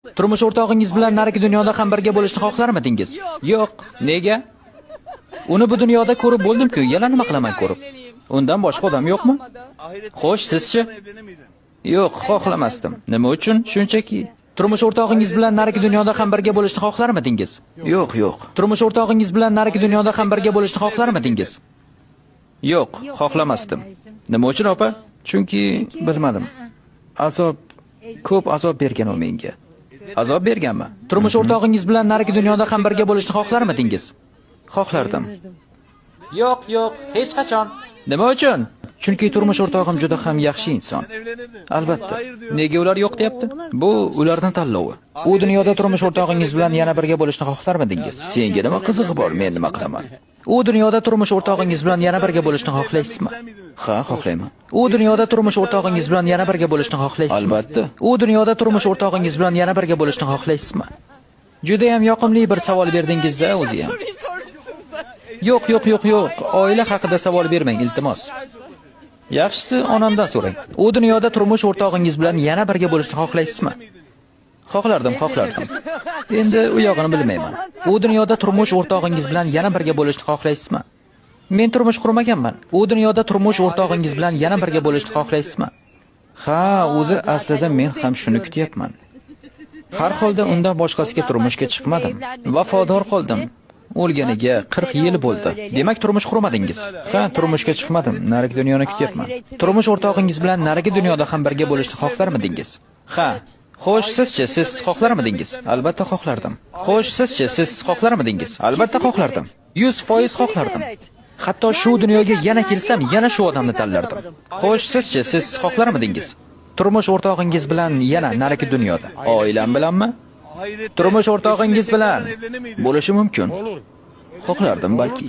Turmush o'rtog'ingiz bilan narigi dunyoda ham birga bo'lishni xohlarmidingiz? Yo'q. Nega? Uni bu dunyoda ko'rib bo'ldim-ku, yana nima qilaman ko'rib? Undan boshqa odam yo'qmi? Xo'sh, sizchi? Yo'q, xohlamasdim. Nima uchun? Shunchaki turmush o'rtog'ingiz bilan narigi dunyoda ham birga bo'lishni xohlarmidingiz? Yo'q, yo'q. Turmush o'rtog'ingiz bilan narigi dunyoda ham birga bo'lishni xohlarmidingiz? Yo'q, xohlamasdim. Nima uchun, opa? Chunki bilmadim. Ko'p azob bergan u menga. Azob berganmi? Turmush o'rtog'ingiz bilan narigi dunyoda ham birga bo'lishni xohlarmidingiz? Xohlardim. Yo'q, yo'q, hech qachon. Nima uchun? Chunki turmush o'rtog'im juda ham yaxshi inson. Albatta. Nega ular yo'q deyapti? Bu ularning tanlovi. U dunyoda turmush o'rtog'ingiz bilan yana birga bo'lishni xohlarmidingiz? Senga nima qizig'i bor, men nima qilaman? U dunyoda turmush o'rtog'ingiz bilan yana birga bo'lishni xohlaysizmi? Ha, xohlayman. U dunyoda turmush o'rtog'ingiz bilan yana birga bo'lishni xohlaysizmi? Albatta. U dunyoda turmush o'rtog'ingiz bilan yana birga bo'lishni xohlaysizmi? Juda ham yoqimli bir savol berdingiz-da o'zi ham. Yo'q, yo'q, yo'q, yo'q. Oila haqida savol bermang, iltimos. Yaxshisi, onamdan so'rang. U dunyoda turmush o'rtog'ingiz bilan yana birga bo'lishni xohlaysizmi? Xohlardim. Endi u yog'ini bilmayman. U dunyoda turmush o'rtog'ingiz bilan yana birga bo'lishni xohlaysizmi? Men turmush qurmaganman. U dunyoda turmush o'rtog'ingiz bilan yana birga bo'lishni xohlaysizmi? Ha, o'zi aslida men ham shuni kutyapman. Har holda undan boshqasiga turmushga chiqmadim. Vafodor qoldim. O'lganiga 40 yil bo'ldi. Demak, turmush qurmadingiz. Ha, turmushga chiqmadim. Narigi dunyoni kutyapman. Turmush o'rtog'ingiz bilan narigi dunyoda ham birga bo'lishni xohlarmidingiz? Ha. Xo'sh, sizchi, siz xohlarmidingiz? Albatta xohlardim. Xo'sh, sizchi, siz xohlarmidingiz? Albatta xohlardim. 100% xohlardim. Hatto shu dunyoga yana kelsam, yana shu odamni tanlardim. Xo'sh, sizchi, siz xohlarmidingiz? Turmush o'rtog'ingiz bilan yana narigi dunyoda. Oilam bilanmi? Turmush o'rtog'ingiz bilan bo'lishi mumkin. Xohlardim balki.